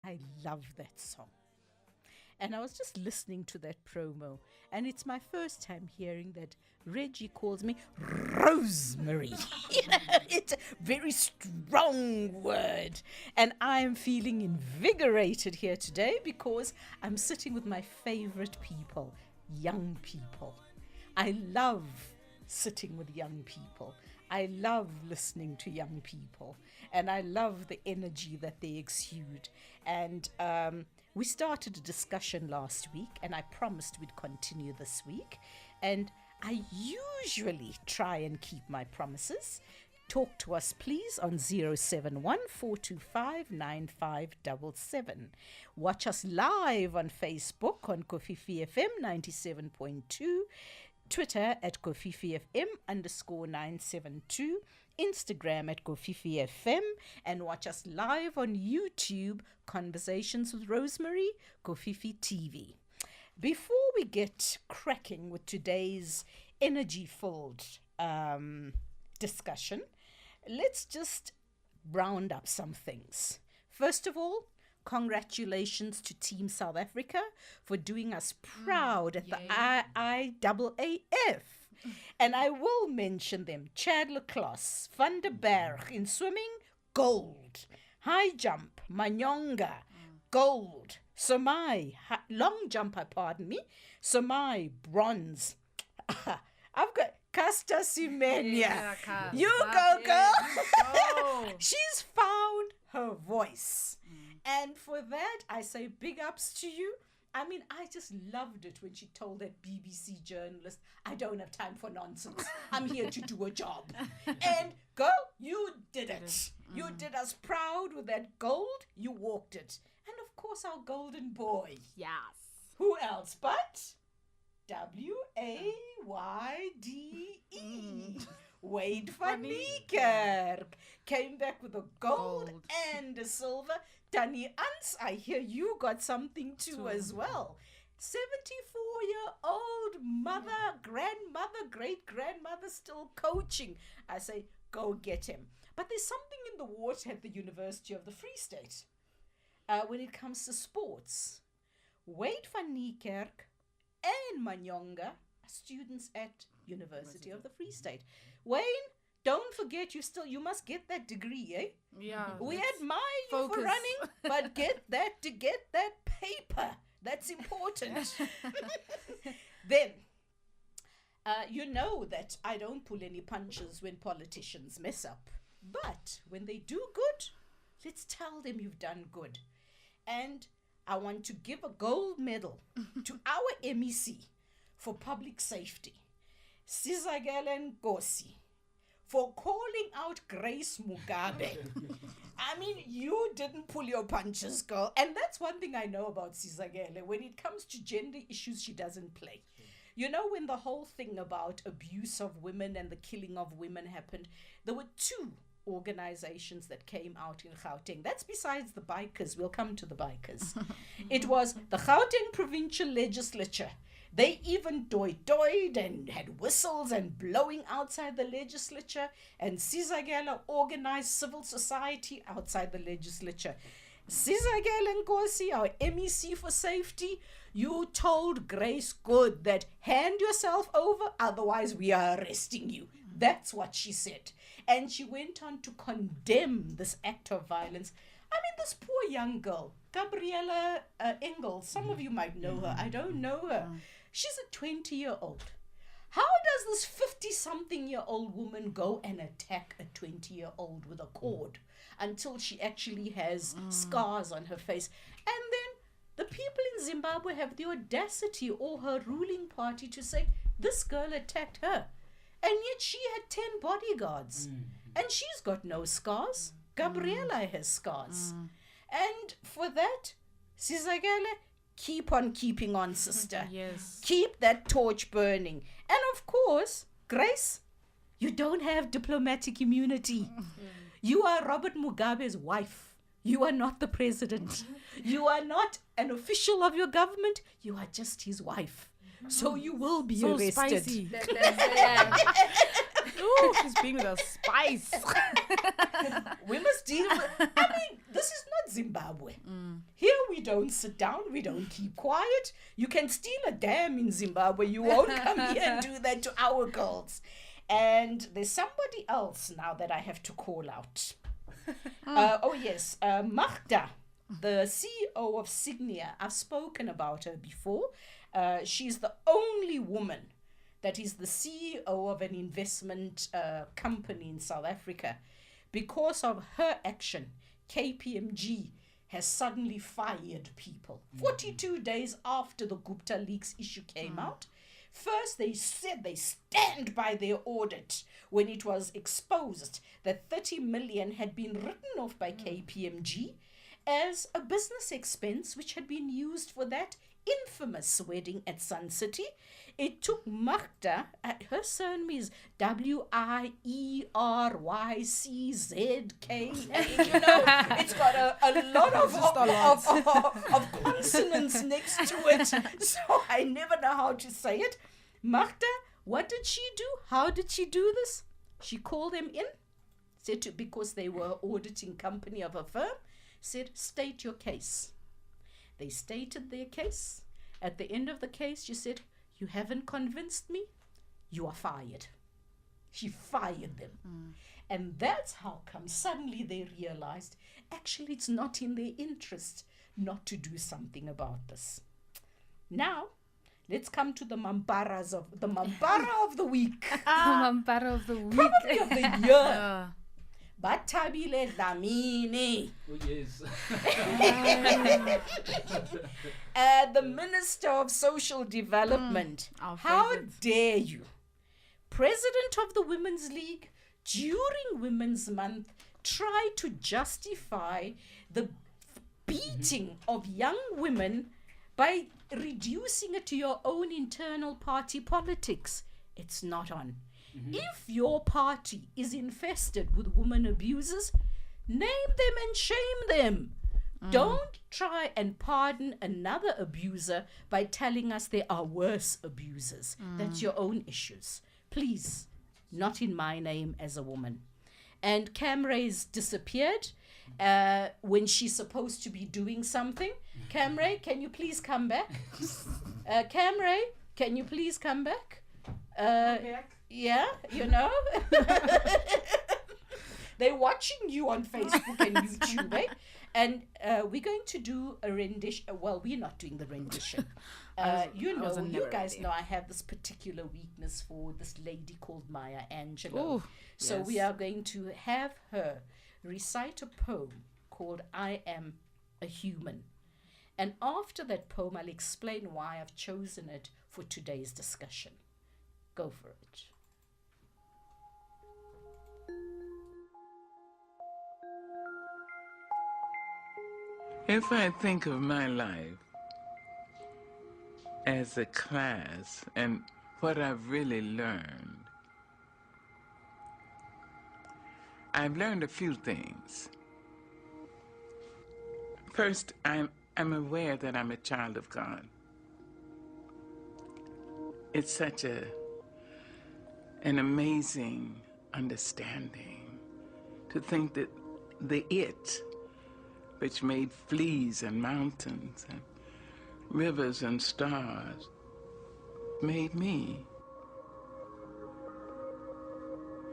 I love that song. And I was just listening to that promo, and it's my first time hearing that Reggie calls me Rosemary. It's a very strong word. And I'm feeling invigorated here today because I'm sitting with my favorite people, young people. I love sitting with young people. I love listening to young people, and I love the energy that they exude. And we started a discussion last week, and I promised we'd continue this week. And I usually try and keep my promises. Talk to us, please, on 071-425-9577. Watch us live on Facebook on Kofifi FM 97.2. Twitter at Kofifi FM _972, Instagram at Kofifi FM, and watch us live on YouTube, Conversations with Rosemary, Kofifi TV. Before we get cracking with today's energy-filled discussion, let's just round up some things. First of all, congratulations to Team South Africa for doing us proud at the IAAF. And I will mention them. Chadler Kloss, Van der Berg in swimming, gold. High jump, Manyonga, gold. Somai, long jumper, pardon me. Somai, bronze. I've got Casta Semenya. You go, girl. She's found her voice. And for that, I say big ups to you. I mean, I just loved it when she told that BBC journalist, I don't have time for nonsense. I'm here to do a job. And girl, you did it. You did us proud with that gold. You walked it. And of course, our golden boy. Yes. Who else but Wayde? Wade van Niekerk came back with a gold and a silver. Danny Ans, I hear you got something too as well. 74-year-old mother, grandmother, great-grandmother still coaching. I say, go get him. But there's something in the water at the University of the Free State when it comes to sports. Wade van Niekerk and Manyonga are students at University of the Free State. Wayne, don't forget you must get that degree, eh? Yeah. We admire you for running, but get that paper. That's important. Then, you know that I don't pull any punches when politicians mess up. But when they do good, let's tell them you've done good. And I want to give a gold medal to our MEC for public safety, Sizakele Nkosi, for calling out Grace Mugabe. I mean, you didn't pull your punches, girl. And that's one thing I know about Sizakele. When it comes to gender issues, she doesn't play. You know, when the whole thing about abuse of women and the killing of women happened, there were two organizations that came out in Gauteng. That's besides the bikers. We'll come to the bikers. It was the Gauteng Provincial Legislature. They even doid and had whistles and blowing outside the legislature, and Sizakele organized civil society outside the legislature. Sizakele Nkosi, our MEC for safety, you told Grace Good that hand yourself over, otherwise we are arresting you. That's what she said. And she went on to condemn this act of violence. I mean, this poor young girl, Gabriella Engels, some of you might know her. I don't know her. She's a 20-year-old. How does this 50-something-year-old woman go and attack a 20-year-old with a cord until she actually has scars on her face? And then the people in Zimbabwe have the audacity, or her ruling party, to say, this girl attacked her. And yet she had 10 bodyguards. And she's got no scars. Gabriella has scars. And for that, Sizakele, keep on keeping on, sister. Yes. Keep that torch burning. And of course, Grace, you don't have diplomatic immunity. You are Robert Mugabe's wife. You are not the president. You are not an official of your government. You are just his wife. So you will be arrested. Spicy. Ooh, she's being with a spice. We must deal with... I mean, this is not Zimbabwe. Here we don't sit down, we don't keep quiet. You can steal a dam in Zimbabwe, you won't come here and do that to our girls. And there's somebody else now that I have to call out. Magda, the CEO of Signia. I've spoken about her before. She's the only woman that is the CEO of an investment company in South Africa. Because of her action, KPMG has suddenly fired people. 42 days after the Gupta leaks issue came out. First, they said they stand by their audit when it was exposed that 30 million had been written off by KPMG as a business expense which had been used for that infamous wedding at Sun City. It took Magda, her surname is Wiercyzka. It's got a lot of consonants next to it, so I never know how to say it. Magda, what did she do? How did she do this? She called them in, because they were auditing company of a firm, said, state your case. They stated their case. At the end of the case, she said, you haven't convinced me, you are fired. She fired them. And that's how come suddenly they realized, actually it's not in their interest not to do something about this. Now, let's come to the Mambara of the week. Mambara of the week. Probably of the year. Batabile Dlamini. Oh, yes. The Minister of Social Development. How favorite. dare you? President of the Women's League, during Women's Month, try to justify the beating of young women by reducing it to your own internal party politics. It's not on. If your party is infested with woman abusers, name them and shame them. Don't try and pardon another abuser by telling us there are worse abusers. That's your own issues. Please, not in my name as a woman. And Camray's disappeared when she's supposed to be doing something. Camray, can you please come back? Camray, can you please come back? Yeah, they're watching you on Facebook and YouTube, eh? And we're going to do a rendition. Well, we're not doing the rendition. You guys know I have this particular weakness for this lady called Maya Angelou. Ooh, so yes. we are going to have her recite a poem called I Am a Human. And after that poem, I'll explain why I've chosen it for today's discussion. Go for it. If I think of my life as a class and what I've really learned, I've learned a few things. First, I'm aware that I'm a child of God. It's such an amazing understanding to think that the it, which made fleas and mountains and rivers and stars, made me.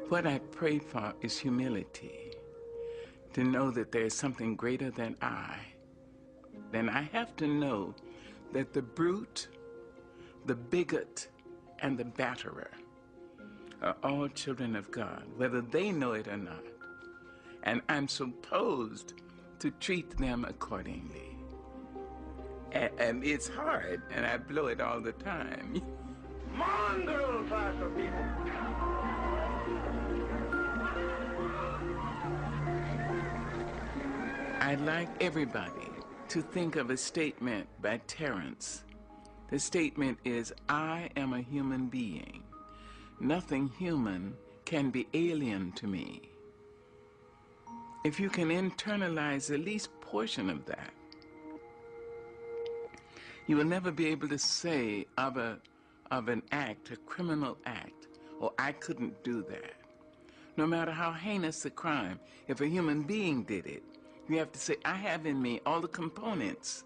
What I pray for is humility, to know that there is something greater than I. Then I have to know that the brute, the bigot, and the batterer are all children of God, whether they know it or not. And I'm supposed to treat them accordingly. And it's hard, and I blow it all the time. Mongrel class of people. I'd like everybody to think of a statement by Terence. The statement is, I am a human being. Nothing human can be alien to me. If you can internalize the least portion of that, you will never be able to say of an act, a criminal act, or I couldn't do that. No matter how heinous the crime, if a human being did it, you have to say, I have in me all the components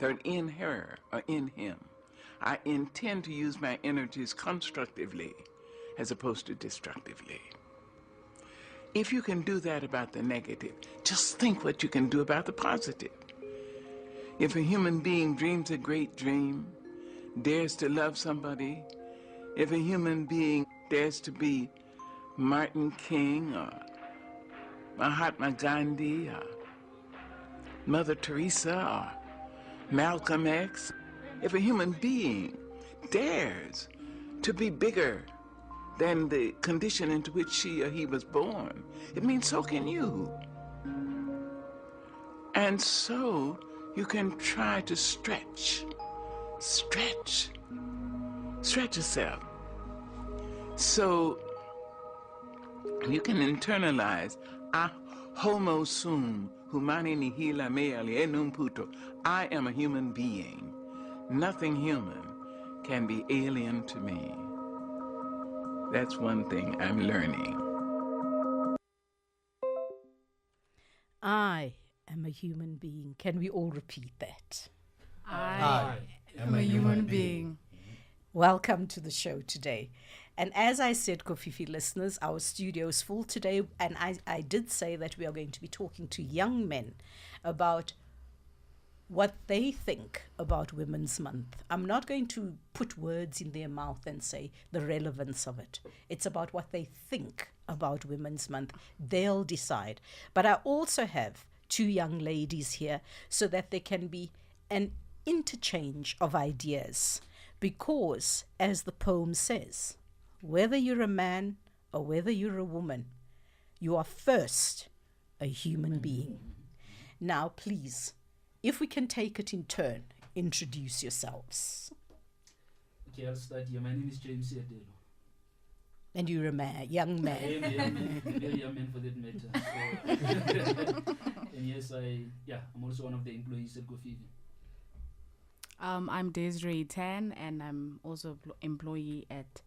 that in her or in him, I intend to use my energies constructively as opposed to destructively. If you can do that about the negative, just think what you can do about the positive. If a human being dreams a great dream, dares to love somebody, if a human being dares to be Martin King or Mahatma Gandhi or Mother Teresa or Malcolm X, if a human being dares to be bigger than the condition into which she or he was born, it means so can you. And so you can try to stretch yourself. So you can internalize homo sum humani nihil me alienum puto. I am a human being. Nothing human can be alien to me. That's one thing I'm learning. I am a human being. Can we all repeat that? I am a human being. Welcome to the show today. And as I said, Kofifi listeners, our studio is full today. And I did say that we are going to be talking to young men about what they think about Women's Month. I'm not going to put words in their mouth and say the relevance of it. It's about what they think about Women's Month. They'll decide. But I also have two young ladies here so that there can be an interchange of ideas. Because, as the poem says, whether you're a man or whether you're a woman, you are first a human being. Now, please, if we can take it in turn, introduce yourselves. Okay, I'll start here. My name is James Adelo. And you're a man, young man. I am a young man, very young man for that matter. So and yes, I'm also one of the employees at Kofifi. I'm Desiree Tan, and I'm also employee at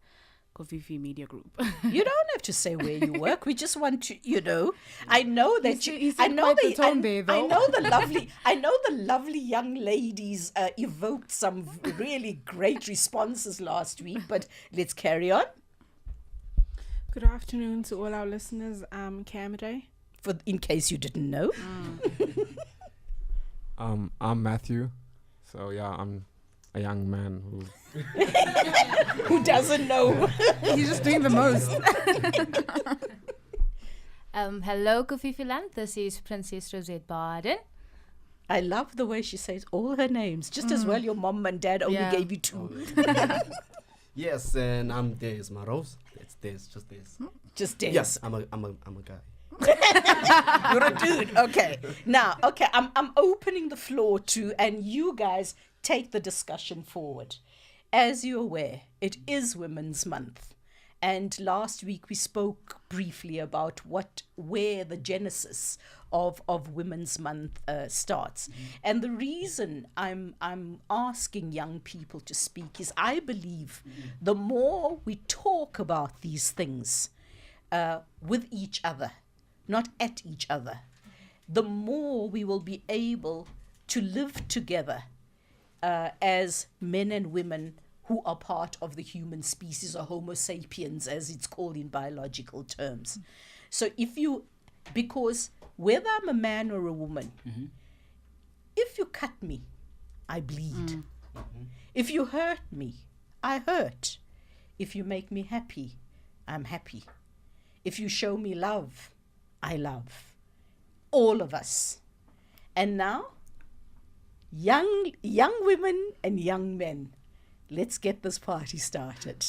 Kofifi Media Group. You don't have to say where you work. We just want to, I know that I know the lovely young ladies evoked some really great responses last week, but let's carry on. Good afternoon to all our listeners. I'm Camide. In case you didn't know. I'm Matthew. So yeah, I'm a young man who doesn't know. He's just doing the most. Hello, Kofifi Land. This is Princess Rosette Baden. I love the way she says all her names. Just as well your mom and dad only gave you two. Yes, and I'm Des Maros. It's Des, just Des. Just Des. Yes, I'm a guy. You're a dude. Okay. Now, I'm opening the floor and you guys take the discussion forward. As you're aware, it is Women's Month. And last week we spoke briefly about where the genesis of Women's Month starts. Mm-hmm. And the reason I'm asking young people to speak is I believe the more we talk about these things with each other, not at each other, the more we will be able to live together as men and women who are part of the human species, or Homo sapiens as it's called in biological terms. So because whether I'm a man or a woman, if you cut me, I bleed. If you hurt me, I hurt. If you make me happy, I'm happy. If you show me love, I love. All of us. And now, young women and young men, let's get this party started.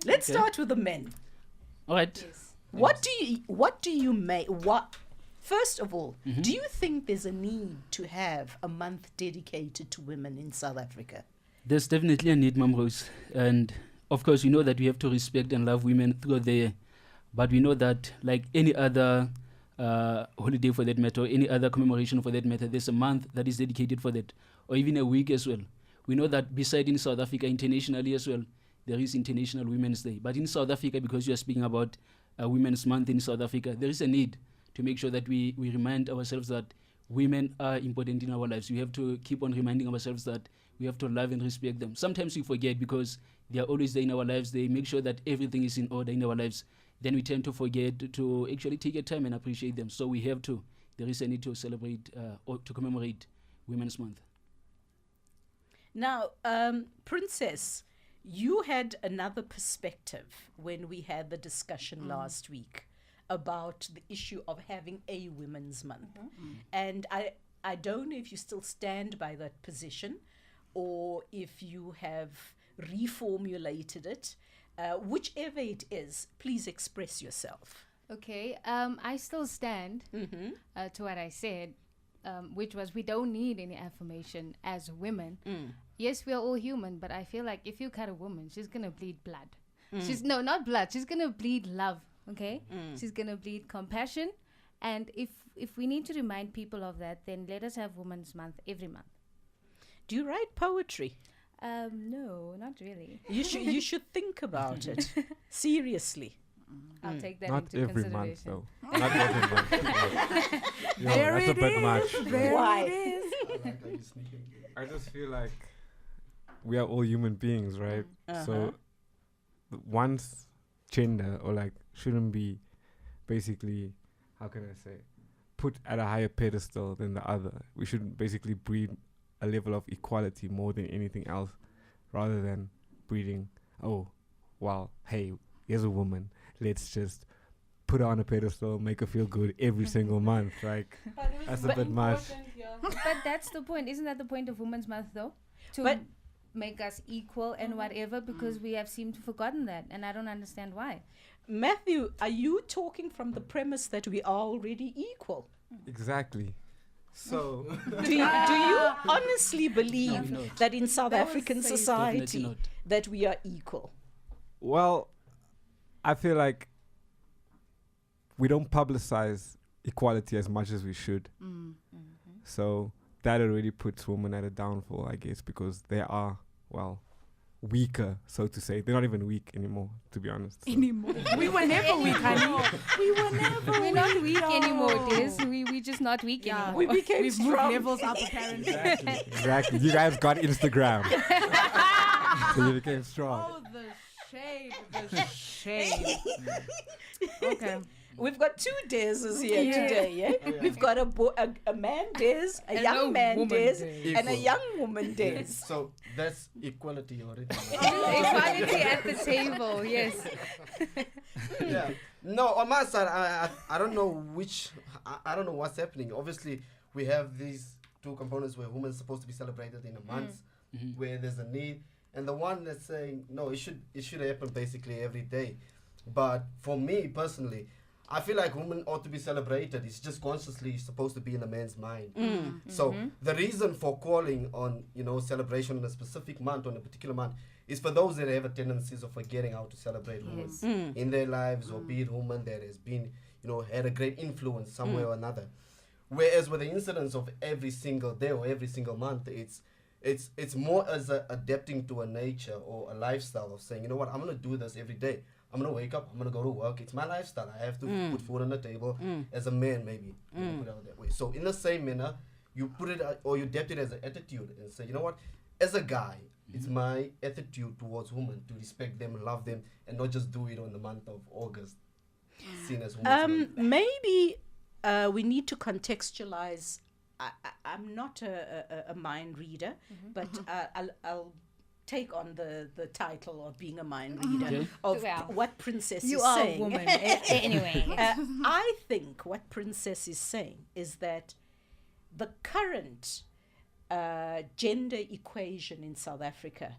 Let's start with the men. All right. Yes. What do you make? First of all, do you think there's a need to have a month dedicated to women in South Africa? There's definitely a need, Ma'am Rose. And of course, we know that we have to respect and love women throughout the year. But we know that, like any other holiday for that matter, or any other commemoration for that matter, there's a month that is dedicated for that, or even a week as well. We know that beside in South Africa, internationally as well, there is International Women's Day. But in South Africa, because you are speaking about Women's Month in South Africa, there is a need to make sure that we remind ourselves that women are important in our lives. We have to keep on reminding ourselves that we have to love and respect them. Sometimes we forget because they are always there in our lives. They make sure that everything is in order in our lives. Then we tend to forget to actually take a time and appreciate them. So we have to. There is a need to celebrate or to commemorate Women's Month. Now, Princess, you had another perspective when we had the discussion last week about the issue of having a Women's Month. And I don't know if you still stand by that position or if you have reformulated it. Whichever it is, please express yourself. Okay, I still stand to what I said, which was we don't need any affirmation as women. Yes, we are all human, but I feel like if you cut a woman, she's going to bleed blood. She's not blood. She's going to bleed love, okay? She's going to bleed compassion. And if we need to remind people of that, then let us have Women's Month every month. Do you write poetry? No, not really. You should think about it. Seriously. I'll take that Not into every consideration. month, though. Not every month. There That's a it bit is. much. There Why? it is. I just feel like we are all human beings, right? So one's gender or like shouldn't be basically, how can I say, put at a higher pedestal than the other. We should basically breed a level of equality more than anything else, rather than breeding, oh, well, hey, here's a woman, let's just put her on a pedestal, make her feel good every single month. Like, that's a bit much. But that's the point. Isn't that the point of Women's Month, though? To But- make us equal and whatever, because we have seemed to forgotten that, and I don't understand why. Matthew, are you talking from the premise that we are already equal? Exactly. So, Do you honestly believe not. that in South That was African safe. society Definitely not. that we are equal? well, I feel like we don't publicize equality as much as we should. So that already puts women at a downfall, I guess, because they are, well, weaker, so to say. They're not even weak anymore, to be honest. So. Anymore. We were never weak, honey. We were never We're not weak no. anymore, Diz. We just not weak anymore. We became We've moved strong. levels up, apparently. Exactly. You guys got Instagram. So you became strong. Oh, the shade. The shade. Okay. We've got two Dezes here today, yeah? We've got a man Dez, a And young a man woman Dez, Dez. and a young woman Dez. So that's equality already. Equality at the table, yes. Yeah. No, on my side, I don't know I don't know what's happening. Obviously, we have these two components where women are supposed to be celebrated in a month, where there's a need, and the one that's saying no, it should happen basically every day. But for me personally, I feel like women ought to be celebrated. It's just consciously supposed to be in a man's mind. So the reason for calling on, celebration on a specific month, on a particular month, is for those that have a tendencies of forgetting how to celebrate women in their lives, or be it woman that has been, had a great influence somewhere or another. Whereas with the incidence of every single day or every single month, it's more as adapting to a nature or a lifestyle of saying, you know what, I'm going to do this every day. I'm going to wake up, I'm going to go to work. It's my lifestyle. I have to put food on the table as a man, maybe. Put it out that way. So in the same manner, you put it or you adapt it as an attitude and say, you know what, as a guy, it's my attitude towards women to respect them, love them, and not just do it on the month of August, seen as women's month. Maybe we need to contextualize. I'm not a mind reader, but I'll take on the title of being a mind reader of what Princess You is are saying. a woman. Anyway. I think what Princess is saying is that the current gender equation in South Africa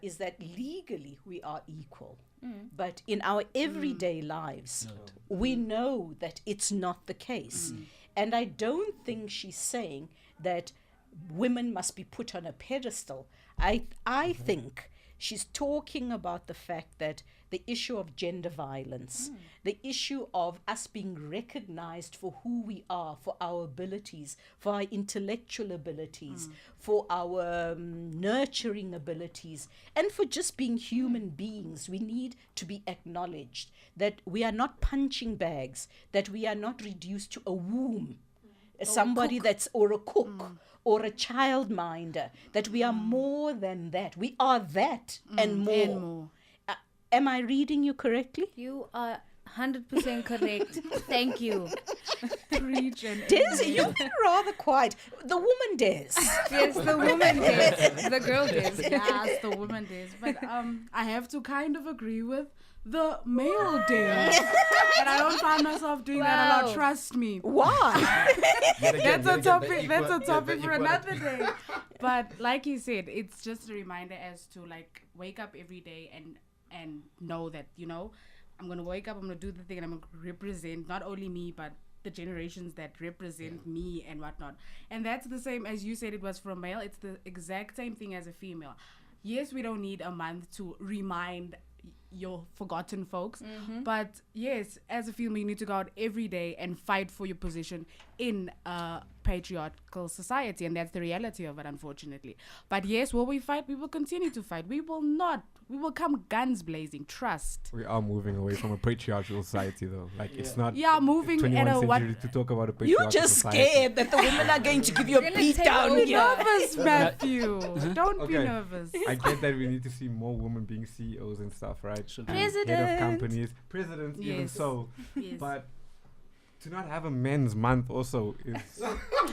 is that legally we are equal. But in our everyday lives, we know that it's not the case. And I don't think she's saying that women must be put on a pedestal. I think she's talking about the fact that the issue of gender violence, the issue of us being recognized for who we are, for our abilities, for our intellectual abilities, for our nurturing abilities, and for just being human beings. We need to be acknowledged that we are not punching bags, that we are not reduced to a womb. somebody that's, or a cook, or a childminder, that we are more than that. We are that and more. And more. Am I reading you correctly? You are 100% correct. Thank you. Preach and Des, you've been rather quiet. The woman Des. Yes, the woman did. The girl did. Yes, the woman did. But I have to kind of agree with the male did. And I don't find myself doing that a lot. Trust me. Why? That's a topic. That's a topic for another day. But like you said, it's just a reminder as to like wake up every day and know that, you know, I'm gonna wake up, I'm gonna do the thing, and I'm gonna represent not only me but the generations that represent me and whatnot. And that's the same as you said it was for a male. It's the exact same thing as a female. Yes, we don't need a month to remind your forgotten folks, but yes, as a female you need to go out every day and fight for your position in a patriarchal society, and that's the reality of it, unfortunately. But yes, will we fight? We will continue to fight. We will come guns blazing. Trust. We are moving away from a patriarchal society, though. Like it's not. Yeah, moving at 21st a what? century to talk about a patriarchal You're just society. scared that the women are going to give you a beat down Don't be here. nervous, Matthew. Don't be Okay. nervous. I get that we need to see more women being CEOs and stuff, right? Sure. And head President. of companies, presidents, even Yes. so. Yes. But to not have a men's month also is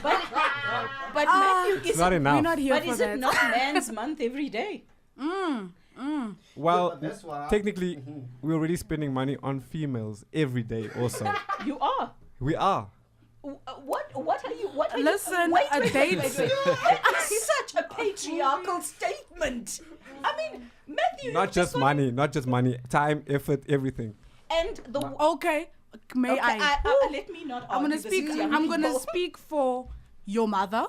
But Matthew, it's is not it, enough. We're not here but for is that. it not Man's Month every day? Well, but that's why- technically, we're already spending money on females every day. Also, You are. we are. What are you? What are Listen, you? Wait, a wait, date. wait, wait. That is such a patriarchal statement. I mean, Matthew. Not just money, not just money, time, effort, everything. And the. Okay, may Okay, I? let me not. I'm gonna argue this speak. with you. I'm gonna Go. speak for your mother.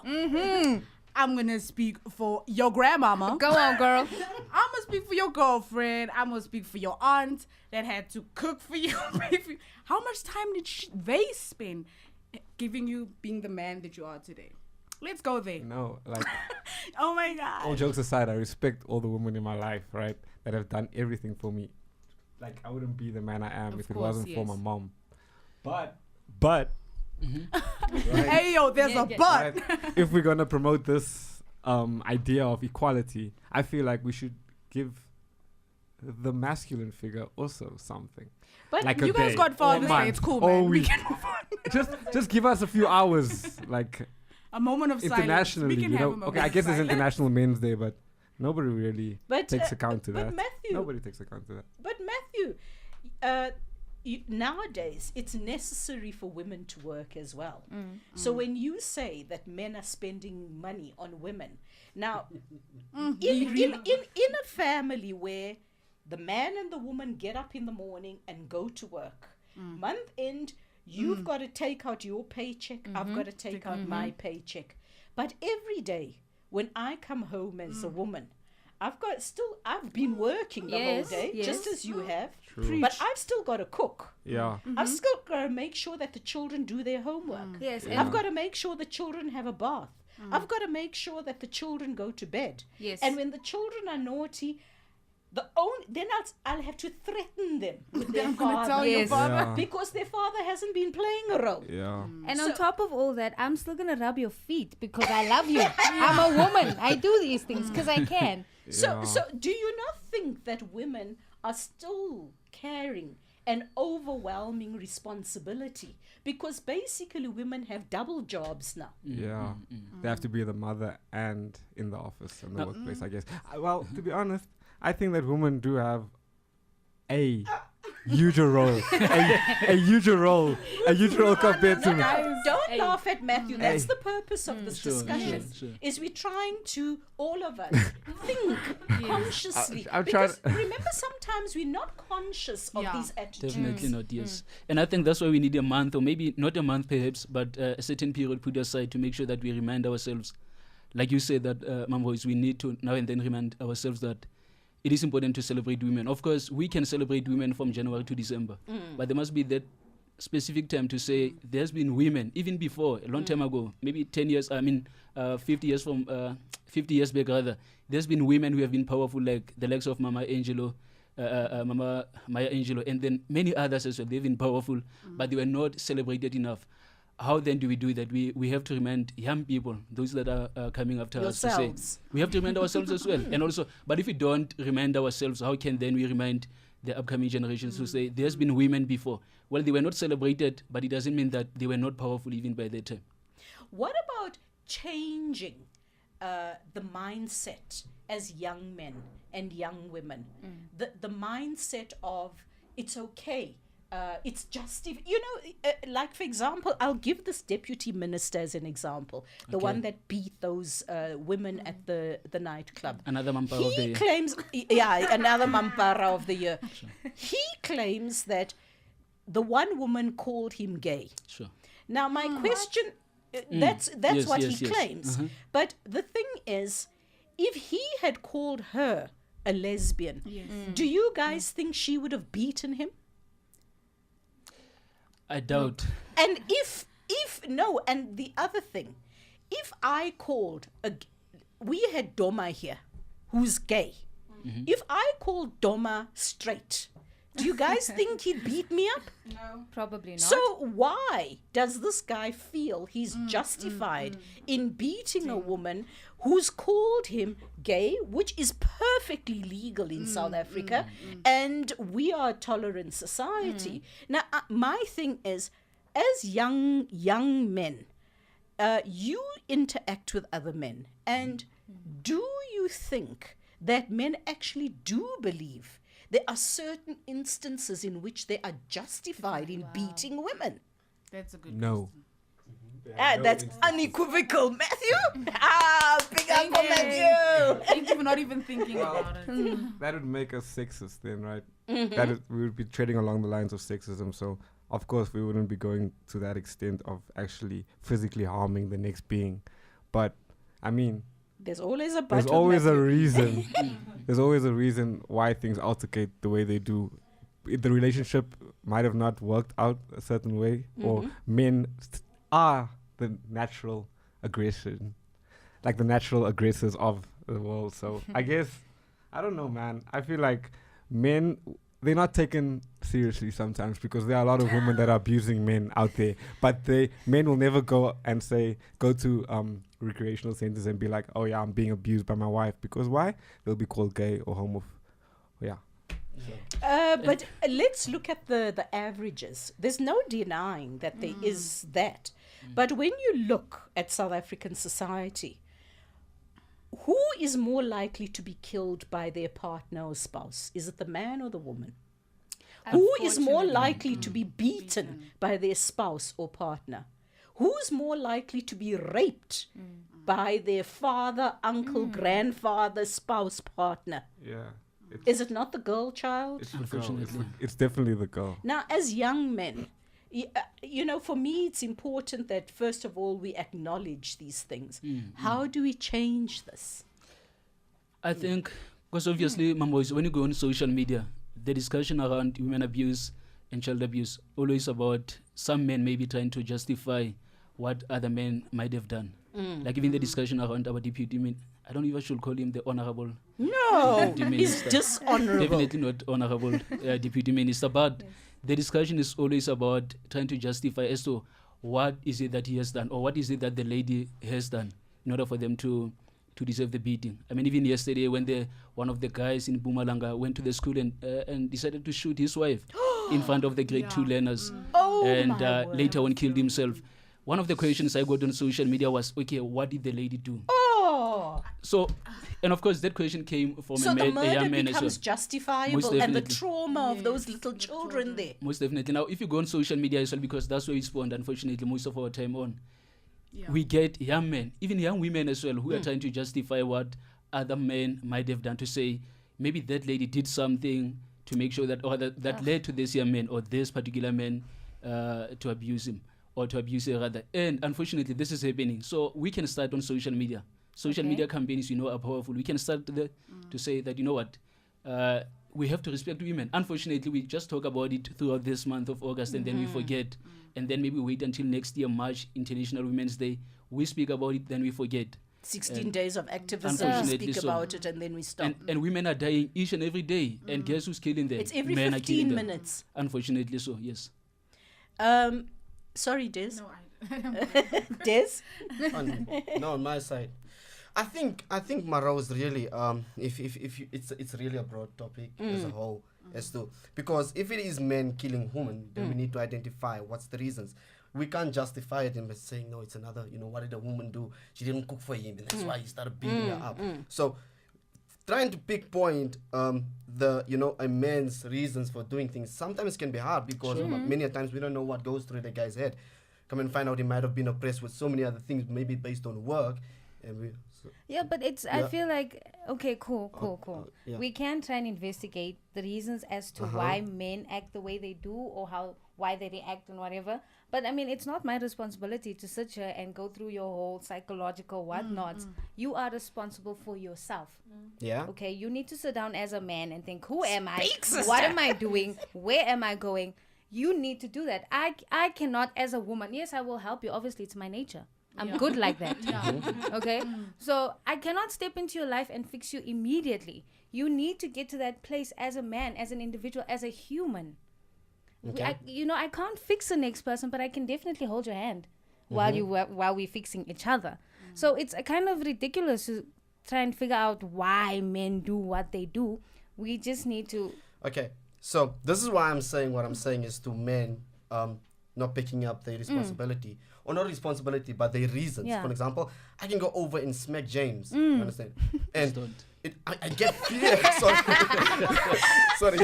I'm gonna speak for your grandmama. Go on, girl. I'm gonna speak for your girlfriend. I'm gonna speak for your aunt that had to cook for you. How much time did they spend giving you being the man that you are today? Let's go there. No, like Oh my God. all jokes aside, I respect all the women in my life, right, that have done everything for me. Like I wouldn't be the man I am Of if it course, wasn't for yes. my mom. But Hey yo, there's a but. right, if we're gonna promote this idea of equality, I feel like we should give the masculine figure also something. But Like You a guys day, got Father's or Day. It's cool, month, or man. We week. can move on. just give us a few hours, like A moment of silence. internationally. We can You have know, a moment okay, I of guess it's silence. International Men's Day, but nobody really But takes account to but that. Matthew, Nobody takes account to that. But Matthew, nowadays it's necessary for women to work as well. So when you say that men are spending money on women, now in a family where the man and the woman get up in the morning and go to work, month end, you've got to take out your paycheck, I've got to take out my paycheck. But every day when I come home as a woman, I've been working the whole Yes, day, just yes. as you have. True. But I've still got to cook. Yeah. I've still got to make sure that the children do their homework. Yes, Yeah. I've got to make sure the children have a bath. I've got to make sure that the children go to bed. Yes. And when the children are naughty, then I'll have to threaten them with their I'm gonna tell father. your Yes. father. Yeah. Because their father hasn't been playing a role. Yeah. And So- on top of all that, I'm still gonna rub your feet because I love you. I'm a woman. I do these things because I can. So do you not think that women are still carrying an overwhelming responsibility? Because basically women have double jobs now. Yeah. They have to be the mother and in the office and the workplace, I guess. Well, to be honest, I think that women do have a huger role. a huger role compared to men. Don't laugh at Matthew. That's Hey. the purpose of this Sure, discussion. sure. Is we're trying to, all of us, think consciously. I'm trying- because remember, sometimes we're not conscious of Yeah. these attitudes. Definitely not, yes. And I think that's why we need a month, or maybe not a month perhaps, but a certain period put aside to make sure that we remind ourselves, like you said, that, Mamboys, we need to now and then remind ourselves that it is important to celebrate women. Of course, we can celebrate women from January to December, but there must be that specific time to say there's been women, even before, a long time ago, maybe 10 years, 50 years from, 50 years back rather, there's been women who have been powerful, like the likes of Mama Angelo, Mama Maya Angelou, and then many others as well. They've been powerful, but they were not celebrated enough. how then do we do that? We have to remind young people, those that are coming after us, to say, we have to remind ourselves as well. And also, but if we don't remind ourselves, how can then we remind the upcoming generations to say, there's been women before? Well, they were not celebrated, but it doesn't mean that they were not powerful even by that time. What about changing the mindset as young men and young women? The mindset of it's okay. It's just, like, for example, I'll give this deputy minister as an example, the one that beat those women at the nightclub. Another Mampara of the year. He claims, another Mampara of the year. Sure. He claims that the one woman called him gay. Sure. Now, my question, that's yes, what he claims. But the thing is, if he had called her a lesbian, do you guys think she would have beaten him? I doubt. And if no, and the other thing, if I called we had Doma here, who's gay. If I called Doma straight, do you guys think he'd beat me up? No, probably not. So why does this guy feel he's justified in beating a woman who's called him gay, which is perfectly legal in South Africa, and we are a tolerant society? Now, my thing is, as young men, you interact with other men, and do you think that men actually do believe there are certain instances in which they are justified in beating women? That's a good No. That's unequivocal, Matthew. Big Uncle Matthew. Thank you for not even thinking about it. That would make us sexist then, right? We would be treading along the lines of sexism. So, of course, we wouldn't be going to that extent of actually physically harming the next being. But, I mean, there's always a reason. There's always a reason why things altercate the way they do. The relationship might have not worked out a certain way, or men are the natural aggression, like the natural aggressors of the world. So I guess, I don't know, man. I feel like men, they're not taken seriously sometimes, because there are a lot of women that are abusing men out there, but men will never go to recreational centers and be like, oh yeah, I'm being abused by my wife, because why? They'll be called gay or homo. But let's look at the averages. There's no denying that there is that. But when you look at South African society, who is more likely to be killed by their partner or spouse? Is it the man or the woman? Who is more likely to be beaten by their spouse or partner? Who's more likely to be raped by their father, uncle, grandfather, spouse, partner? Yeah. Is it not the girl child? It's definitely the girl. Now, as young men, for me, it's important that, first of all, we acknowledge these things. How do we change this? I think, because obviously, Mamboys, when you go on social media, the discussion around women abuse and child abuse, always about some men maybe trying to justify what other men might have done. Like even the discussion around our deputy minister, I don't even should call him the honorable. No, he's dishonorable. Definitely not honorable deputy minister. But the discussion is always about trying to justify as to what is it that he has done, or what is it that the lady has done in order for them to deserve the beating. I mean, even yesterday when one of the guys in Mpumalanga went to the school and decided to shoot his wife in front of the grade 2 learners, and later on killed himself. One of the questions I got on social media was, okay, what did the lady do? So, and of course, that question came from a young man as well. So the murder becomes justifiable, and the trauma of those little children there. Most definitely. Now, if you go on social media as well, because that's where we spend, unfortunately, most of our time on, we get young men, even young women as well, who are trying to justify what other men might have done, to say, maybe that lady did something to make sure that, or that led to this young man or this particular man to abuse him, or to abuse her rather. And unfortunately, this is happening. So we can start on social media. Social media campaigns, are powerful. We can start there to say that, what, we have to respect women. Unfortunately, we just talk about it throughout this month of August, and then we forget. And then maybe wait until next year, March, International Women's Day. We speak about it, then we forget. 16 days of activism, we speak about it, and then we stop. And women are dying each and every day. And guess who's killing them? It's every 15 minutes. Unfortunately so, yes. Sorry, Des. No, Des? On my side, I think Maro is really if you, it's really a broad topic as a whole as to, because if it is men killing women, then we need to identify what's the reasons. We can't justify it in saying no, it's another, what did a woman do? She didn't cook for him, and that's why he started beating her up. So trying to pinpoint a man's reasons for doing things sometimes can be hard, because many a times we don't know what goes through the guy's head. Come and find out he might have been oppressed with so many other things, maybe based on work, and but I feel like, okay, cool. We can try and investigate the reasons as to why men act the way they do, or why they react and whatever. But I mean, it's not my responsibility to sit here and go through your whole psychological whatnots. You are responsible for yourself. Yeah. Okay, you need to sit down as a man and think, who am I? What am I doing? Where am I going? You need to do that. I cannot, as a woman. Yes, I will help you. Obviously, it's my nature. I'm good like that. Okay? So I cannot step into your life and fix you immediately. You need to get to that place as a man, as an individual, as a human. Okay. I can't fix the next person, but I can definitely hold your hand while we're fixing each other. So it's a kind of ridiculous to try and figure out why men do what they do. We just need to... Okay, so this is why I'm saying what I'm saying is to men not picking up their responsibility. Or not responsibility, but their reasons. For example, I can go over and smack James. You understand? And I get fear. Sorry.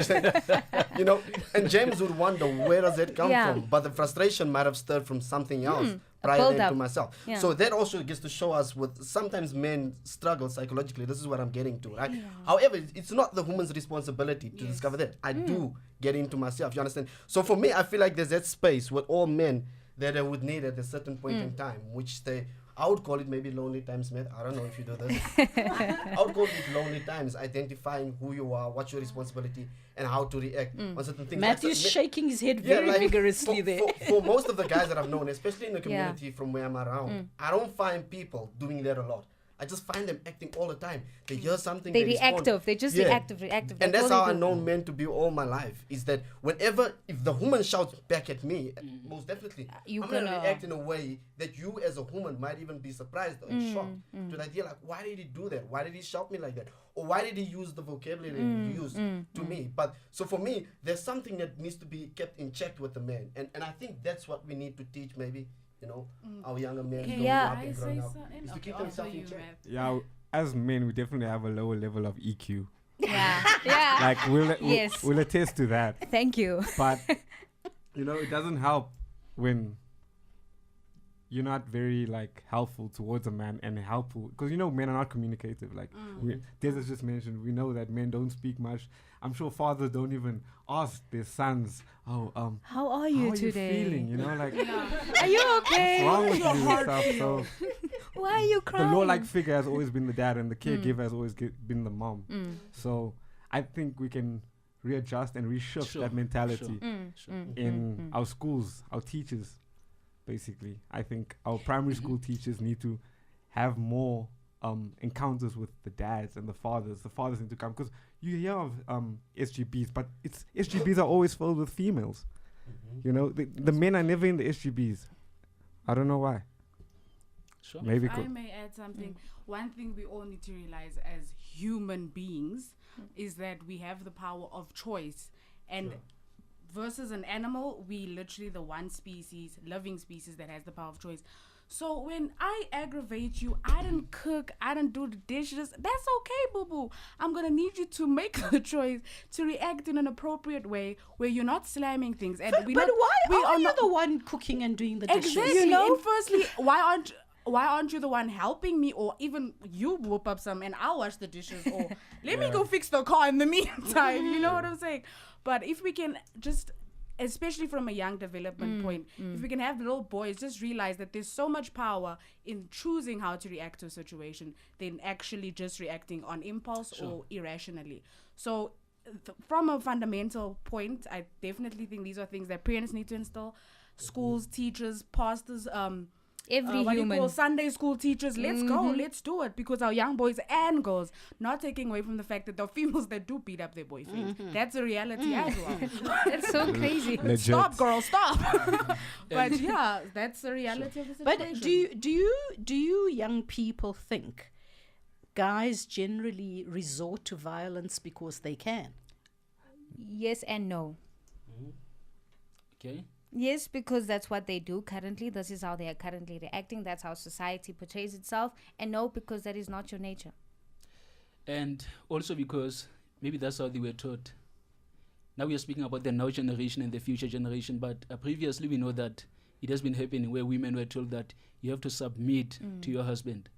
And James would wonder, where does it come from? But the frustration might have stirred from something else prior to myself. So that also gets to show us what sometimes men struggle psychologically. This is what I'm getting to, right? However, it's not the woman's responsibility to discover that. I do get into myself, you understand? So for me, I feel like there's that space with all men that I would need at a certain point in time, which I would call it maybe lonely times, Matt. I don't know if you do this. I would call it lonely times, identifying who you are, what's your responsibility, and how to react on certain things. Matthew's shaking his head very vigorously there. For most of the guys that I've known, especially in the community from where I'm around, I don't find people doing that a lot. I just find them acting all the time. They hear something, they reactive. They just reactive. And that's how I've known men to be all my life. Is that if the woman shouts back at me, most definitely, I'm going to react in a way that you as a woman might even be surprised or shocked to the idea, like, why did he do that? Why did he shout me like that? Or why did he use the vocabulary he used to me? But so for me, there's something that needs to be kept in check with the man. And I think that's what we need to teach maybe. Our younger men growing up and growing up is to keep themselves in check. Yeah, as men, we definitely have a lower level of EQ. Yeah. Like we'll attest to that. Thank you. But it doesn't help when you're not very helpful towards a man and helpful, because men are not communicative. Des has just mentioned, we know that men don't speak much. I'm sure fathers don't even ask their sons, how are you today? You feeling? Are you okay? What's wrong with you? Stuff. So why are you crying? The law-like figure has always been the dad, and the caregiver has always been the mom. So I think we can readjust and reshift that mentality in our schools, our teachers. Basically, I think our primary school teachers need to have more encounters with the dads and the fathers. The fathers need to come, because you hear of SGBs, but SGBs are always filled with females. The men are never in the SGBs. I don't know why. Sure. Maybe if I may add something. One thing we all need to realize as human beings is that we have the power of choice, and versus an animal, we literally the one living species that has the power of choice. So when I aggravate you, I didn't cook, I didn't do the dishes, that's okay, boo-boo. I'm going to need you to make the choice to react in an appropriate way where you're not slamming things. And but why are you the one cooking and doing the dishes? Exactly. And firstly, why aren't you the one helping me, or even you whoop up some and I'll wash the dishes, or let me go fix the car in the meantime. You know what I'm saying? But if we can just, especially from a young development point, if we can have little boys just realize that there's so much power in choosing how to react to a situation than actually just reacting on impulse or irrationally. So from a fundamental point, I definitely think these are things that parents need to instill, schools, teachers, pastors, Every what do you human. call Sunday school teachers, let's go, let's do it, because our young boys and girls, not taking away from the fact that there are females that do beat up their boyfriends. That's a reality as well. It's so crazy. Legit. Stop, girl, stop. But yeah, that's the reality of the situation. But do you young people think guys generally resort to violence because they can? Yes and no. Okay. Yes, because that's what they do currently. This is how they are currently reacting. That's how society portrays itself. And no, because that is not your nature. And also because maybe that's how they were taught. Now we are speaking about the now generation and the future generation, but previously we know that it has been happening where women were told that you have to submit to your husband.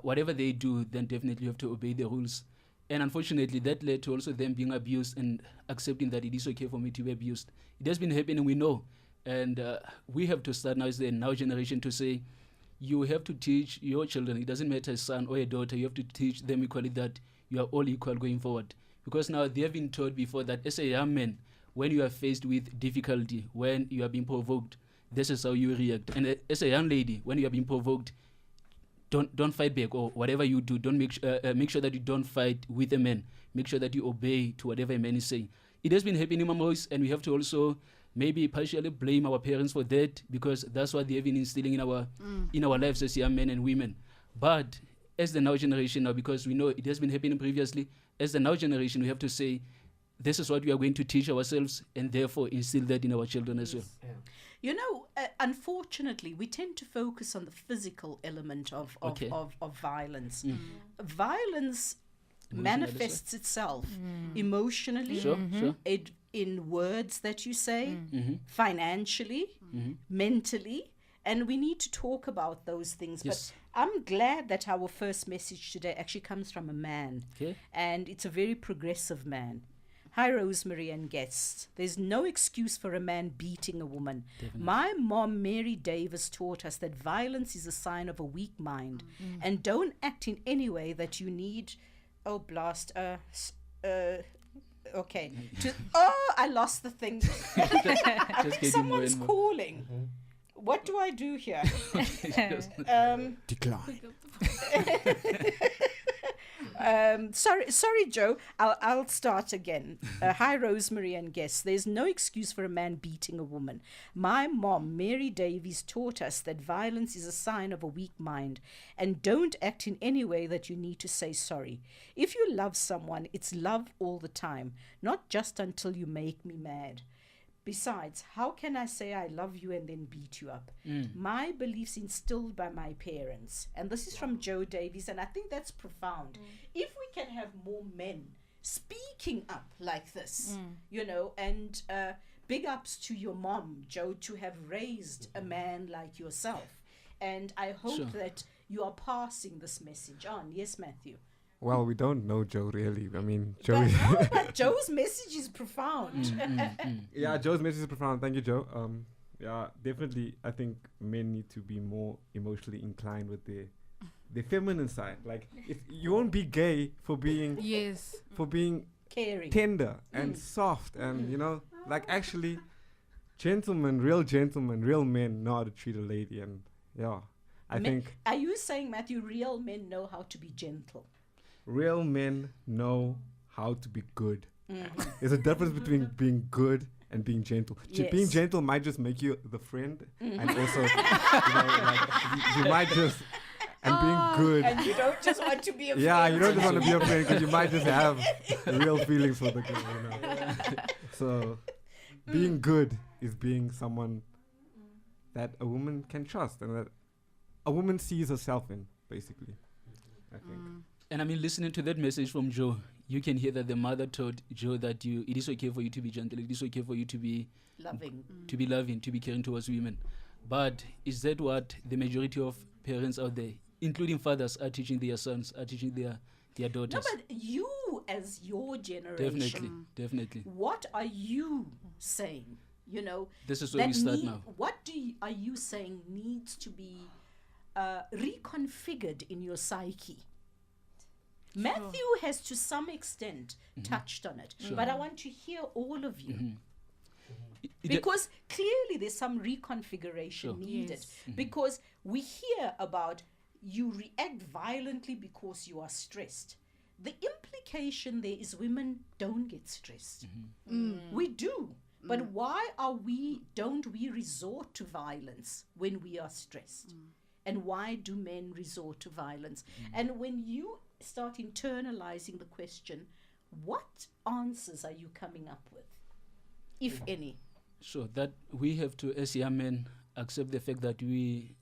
Whatever they do, then definitely you have to obey the rules. And unfortunately, that led to also them being abused and accepting that it is okay for me to be abused. It has been happening, we know. And we have to start now as the now generation to say, you have to teach your children, it doesn't matter a son or a daughter, you have to teach them equally that you are all equal going forward. Because now they have been taught before that as a young man, when you are faced with difficulty, when you are being provoked, this is how you react. And as a young lady, when you are being provoked, don't fight back, or whatever you do, don't make sure that you don't fight with a man. Make sure that you obey to whatever a man is saying. It has been happening, Mama Rose, and we have to also maybe partially blame our parents for that, because that's what they have been instilling in our lives as young men and women. But as the now generation now, because we know it has been happening previously, as the now generation, we have to say, this is what we are going to teach ourselves, and therefore instill that in our children as well. Yeah. You know, unfortunately, we tend to focus on the physical element of violence. Violence manifests itself emotionally, Sure. in words that you say, financially, mentally, and we need to talk about those things. Yes. But I'm glad that our first message today actually comes from a man, and it's a very progressive man. Hi, Rosemary and guests. There's no excuse for a man beating a woman. Definitely. My mom, Mary Davis, taught us that violence is a sign of a weak mind, and don't act in any way that you need. Oh, blast. Okay. I lost the thing. I think someone's calling. What do I do here? Decline. Sorry, Joe. I'll start again. Hi, Rosemary and guests. There's no excuse for a man beating a woman. My mom, Mary Davies, taught us that violence is a sign of a weak mind, and don't act in any way that you need to say sorry. If you love someone, it's love all the time, not just until you make me mad. Besides, how can I say I love you and then beat you up? My beliefs instilled by my parents. And this is from Joe Davies, and I think that's profound. If we can have more men speaking up like this, you know, and big ups to your mom, Joe, to have raised a man like yourself. And I hope that you are passing this message on. Yes, Matthew? Well, we don't know Joe really. I mean, Joe. But Joe's message is profound. Yeah, Joe's message is profound. Thank you, Joe. Yeah, definitely. I think men need to be more emotionally inclined with the feminine side. Like, if you won't be gay for being caring, tender and soft, and you know, like actually, real men know how to treat a lady, and yeah, I think. Are you saying, Matthew, real men know how to be gentle? Real men know how to be good. There's a difference between being good and being gentle. Yes. Being gentle might just make you the friend, and also, you know, like, you might just, and being good. And you don't just want to be a friend. Yeah, you don't just want to be a friend because you might just have real feelings for the girl, you know. So, being good is being someone that a woman can trust and that a woman sees herself in, basically, I think. And I mean, listening to that message from Joe, you can hear that the mother told Joe that it is okay for you to be gentle, it is okay for you to be loving, to be caring towards women. But is that what the majority of parents out there, including fathers, are teaching their sons, are teaching their daughters? No, but you as your generation, definitely. What are you saying? You know, this is where we start now. What are you saying needs to be reconfigured in your psyche? Matthew has to some extent touched on it, but I want to hear all of you. Because clearly there's some reconfiguration needed. Because we hear about you react violently because you are stressed. The implication there is women don't get stressed. We do. But why don't we resort to violence when we are stressed? And why do men resort to violence? And when you start internalizing the question, what answers are you coming up with, if any? Sure, that we have to, as young men, accept the fact that we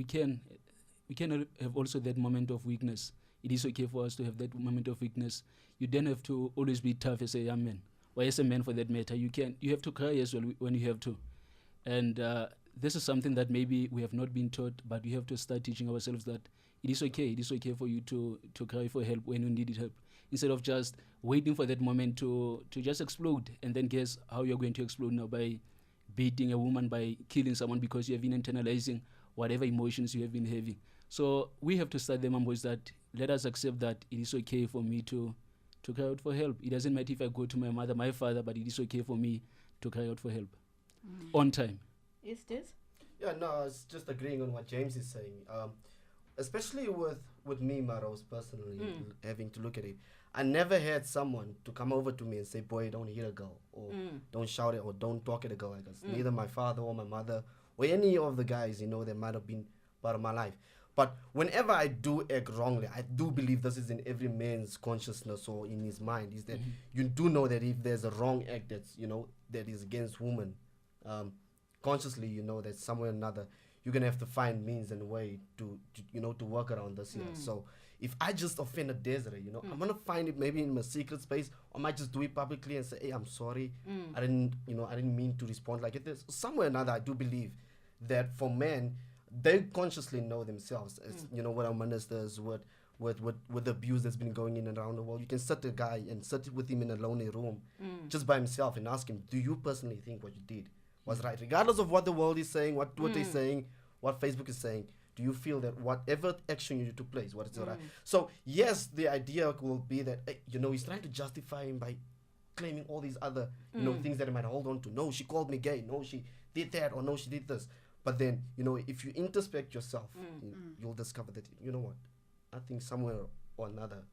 can have also that moment of weakness. It is okay for us to have that moment of weakness. You don't have to always be tough as a young man, or as a man for that matter. You have to cry as well when you have to. And this is something that maybe we have not been taught, but we have to start teaching ourselves that it is okay. It is okay for you to cry for help when you need help, instead of just waiting for that moment to just explode, and then guess how you're going to explode now by beating a woman, by killing someone, because you have been internalizing whatever emotions you have been having. So we have to start the members that let us accept that it is okay for me to cry out for help. It doesn't matter if I go to my mother, my father, but it is okay for me to cry out for help on time. Is this? Yeah, no, I was just agreeing on what James is saying. Especially with me, Maros, personally, having to look at it. I never had someone to come over to me and say, boy, don't hit a girl, or don't shout it, or don't talk at a girl like this. Neither my father or my mother or any of the guys, that might have been part of my life. But whenever I do act wrongly, I do believe this is in every man's consciousness or in his mind, is that you do know that if there's a wrong act that's, that is against women, consciously, that somewhere or another, you're going to have to find means and way to work around this here. So if I just offend a Desiree, I'm going to find it maybe in my secret space, or I might just do it publicly and say, hey, I'm sorry. I didn't mean to respond like it is. Somewhere or another, I do believe that for men, they consciously know themselves, as, what our ministers with the abuse that's been going in and around the world. You can sit a guy and sit with him in a lonely room just by himself and ask him, do you personally think what you did was right? Regardless of what the world is saying, what they're saying, what Facebook is saying, do you feel that whatever action you took place, what is right? So yes, the idea will be that, he's trying to justify him by claiming all these other, things that he might hold on to. No, she called me gay. No, she did that, or no, she did this. But then, if you introspect yourself, you'll discover that, what? I think somewhere or another,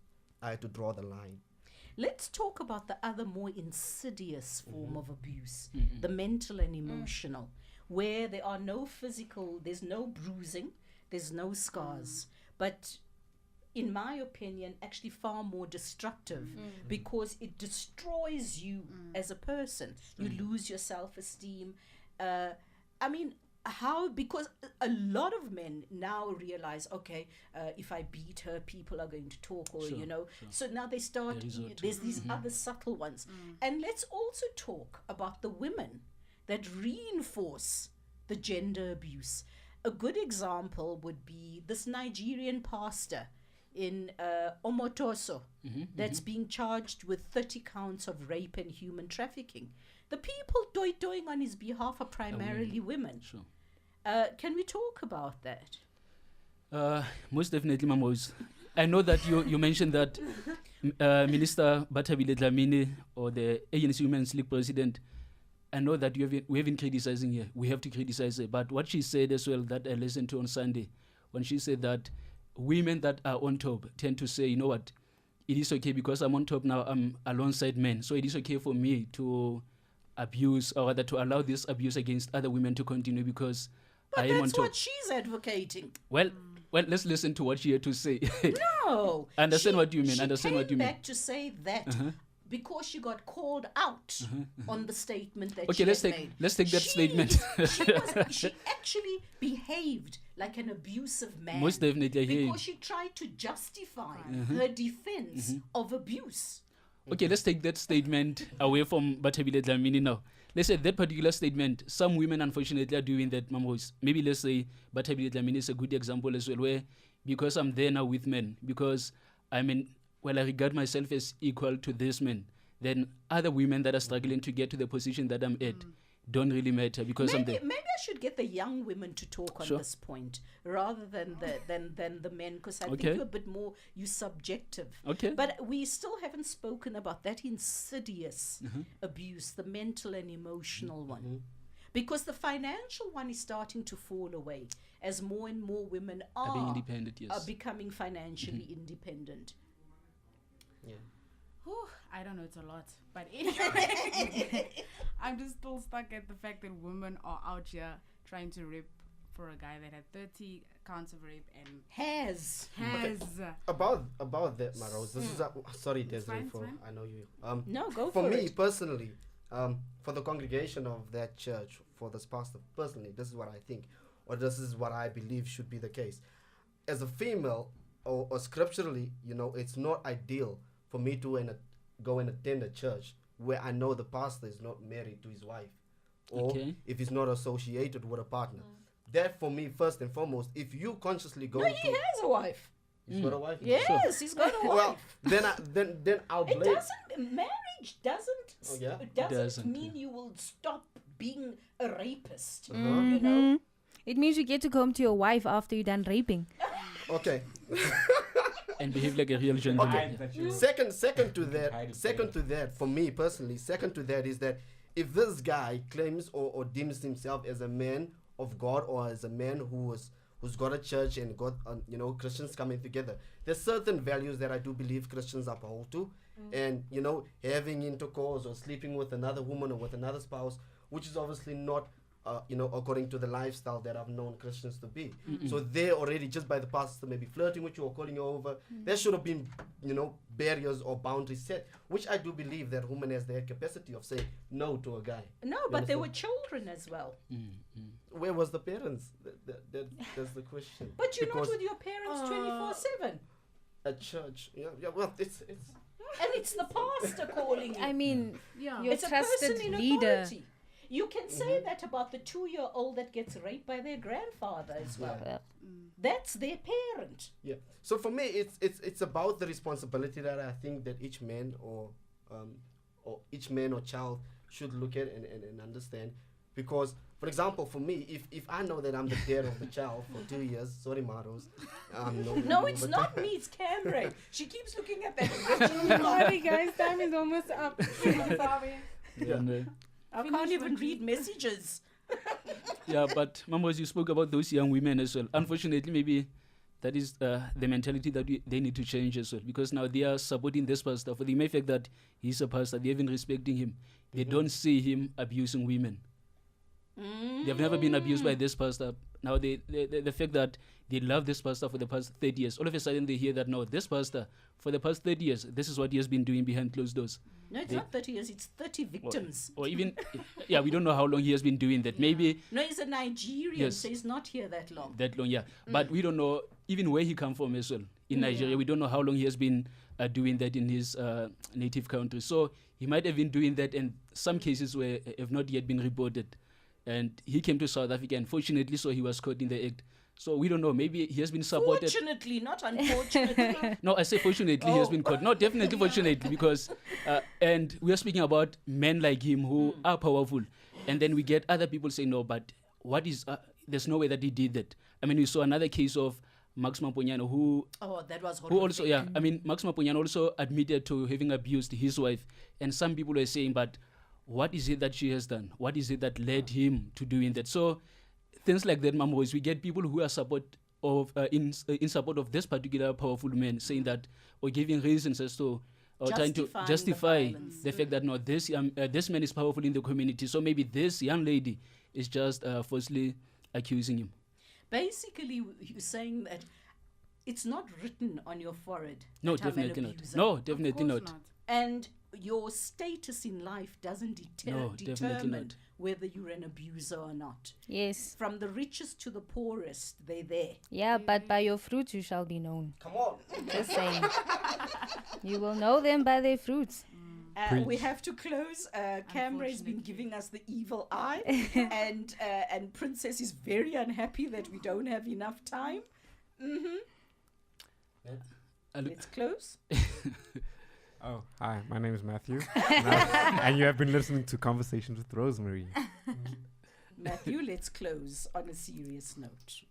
I had to draw the line. Let's talk about the other more insidious form of abuse, the mental and emotional, where there are no physical, there's no bruising, there's no scars, but in my opinion, actually far more destructive because it destroys you as a person. You lose your self-esteem. Because a lot of men now realize, okay, if I beat her, people are going to talk, or, so now they start, there's these other subtle ones. And let's also talk about the women that reinforce the gender abuse. A good example would be this Nigerian pastor in Omotoso that's being charged with 30 counts of rape and human trafficking. The people doing on his behalf are primarily women. Sure. Can we talk about that? Most definitely, Mama Rose. I know that you mentioned that Minister Batabile Dlamini, or the ANC Women's League president, I know that we have been criticizing her. We have to criticize her. But what she said as well, that I listened to on Sunday, when she said that women that are on top tend to say, you know what, it is okay because I'm on top now, I'm alongside men. So it is okay for me to abuse, or rather to allow this abuse against other women to continue because I am on top. But that's what she's advocating. Well, let's listen to what she had to say. No. Understand what you mean. She came back to say that because she got called out on the statement that she had made. Let's take that statement. She actually behaved like an abusive man. Most definitely. Because she tried to justify her defense of abuse. Okay, let's take that statement away from Batabile Dlamini now. Let's say that particular statement, some women unfortunately are doing that, Mamos. Maybe let's say Batabile Dlamini is a good example as well, where because I'm there now with men, because I regard myself as equal to this men, then other women that are struggling to get to the position that I'm at, don't really matter because maybe I should get the young women to talk on this point rather than the men, because I think you're a bit more subjective. Okay. But we still haven't spoken about that insidious abuse, the mental and emotional one. Because the financial one is starting to fall away as more and more women are being independent, yes. are becoming financially independent. Yeah. Whew, I don't know, it's a lot. But anyway, I'm just still stuck at the fact that women are out here trying to rape for a guy that had 30 counts of rape and has. About that, Maros. This is sorry, Desiree, for I know you. No, go for for me it. Personally, for the congregation of that church, for this pastor personally, this is what I think, or this is what I believe should be the case. As a female, or scripturally, it's not ideal for me to go and attend a church where I know the pastor is not married to his wife, or if he's not associated with a partner. That for me, first and foremost, if you consciously go, he has a wife. He's got a wife. Yes, he's got a wife. Well, then I'll blame. Marriage doesn't mean you will stop being a rapist. You know. It means you get to go home to your wife after you're done raping. Okay. And behave like a real gentleman. Okay. Second to that, for me personally, second to that is that if this guy claims or deems himself as a man of God, or as a man who's got a church and got Christians coming together, there's certain values that I do believe Christians uphold to, and having intercourse or sleeping with another woman or with another spouse, which is obviously not according to the lifestyle that I've known Christians to be. So they already, just by the pastor maybe flirting with you or calling you over, there should have been, barriers or boundaries set, which I do believe that woman has the capacity of saying no to a guy. No, but there were children as well. Where was the parents? That's the question. But you're not with your parents 24/7. At church, well, it's and it's the pastor calling you. I mean, your it's a trusted person in leader. authority. You can say that about the 2-year-old that gets raped by their grandfather as well. That's their parent. Yeah. So for me, it's about the responsibility that I think that each man or child should look at and understand. Because, for example, for me, if I know that I'm the dad of the child for 2 years, sorry, Maros. No, it's not me, it's Cameron. She keeps looking at that. Sorry, guys, time is almost up. Sorry. I can't even read messages. Yeah, but Mamos, you spoke about those young women as well. Unfortunately, maybe that is the mentality that they need to change as well, because now they are supporting this pastor for the mere fact that he's a pastor. They're even respecting him. They don't see him abusing women. They've never been abused by this pastor. Now the fact that they love this pastor for the past 30 years, all of a sudden they hear that, no, this pastor, for the past 30 years, this is what he has been doing behind closed doors. No, it's not 30 years, it's 30 victims. Or even, we don't know how long he has been doing that. Maybe. No, he's a Nigerian, so he's not here that long. But we don't know even where he come from as well. In Nigeria, we don't know how long he has been doing that in his native country. So he might have been doing that, and some cases have not yet been reported. And he came to South Africa, and fortunately, so he was caught in the act. So we don't know. Maybe he has been supported. Fortunately, not unfortunately. No, I say fortunately he has been caught. No, definitely fortunately, because and we are speaking about men like him who are powerful, and then we get other people saying no, but what is? There's no way that he did that. I mean, we saw another case of Max Mamponyano who. Oh, that was horrific. Who also, I mean, Max Mamponyano also admitted to having abused his wife, and some people were saying, but what is it that she has done? What is it that led him to doing that? So things like that, Mamos, we get people who are in support of this particular powerful man saying that, or giving reasons as to, or trying to justify the fact that no, this man is powerful in the community. So maybe this young lady is just falsely accusing him. Basically, you're saying that it's not written on your forehead. No, definitely not. No, definitely not. And your status in life doesn't determine whether you're an abuser or not. Yes. From the richest to the poorest, they're there. Yeah, but by your fruits you shall be known. Come on. Just saying. You will know them by their fruits. We have to close. Camera has been giving us the evil eye, and Princess is very unhappy that we don't have enough time. Let's close. Oh, hi, my name is Matthew. And you have been listening to Conversations with Rosemary. Matthew, let's close on a serious note.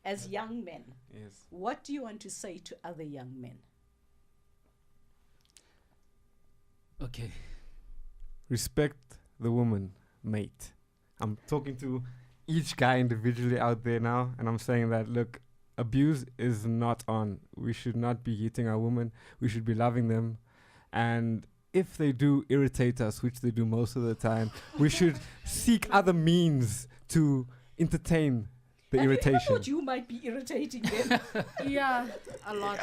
As young men, Yes. what do you want to say to other young men? Okay. Respect the woman, mate. I'm talking to each guy individually out there now, and I'm saying that, look, abuse is not on. We should not be hitting our women. We should be loving them. And if they do irritate us, which they do most of the time, we should seek other means to entertain the Have irritation. You ever thought you might be irritating them? Yeah, a lot.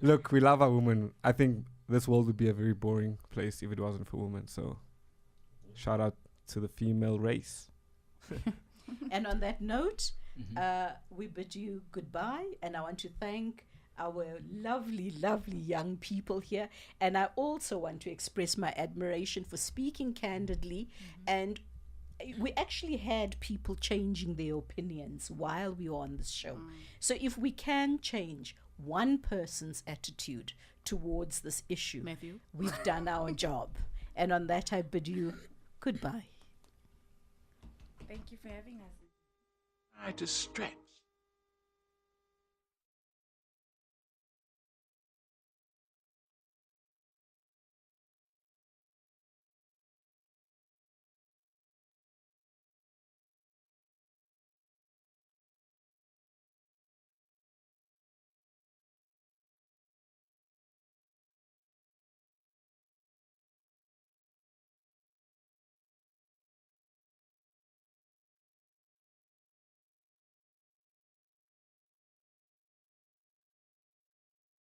Look, we love our women. I think this world would be a very boring place if it wasn't for women. So, shout out to the female race. And on that note, we bid you goodbye. And I want to thank our lovely, lovely young people here. And I also want to express my admiration for speaking candidly. And we actually had people changing their opinions while we were on this show. So if we can change one person's attitude towards this issue, Matthew, we've done our job. And on that, I bid you goodbye. thank you for having us. Try to stretch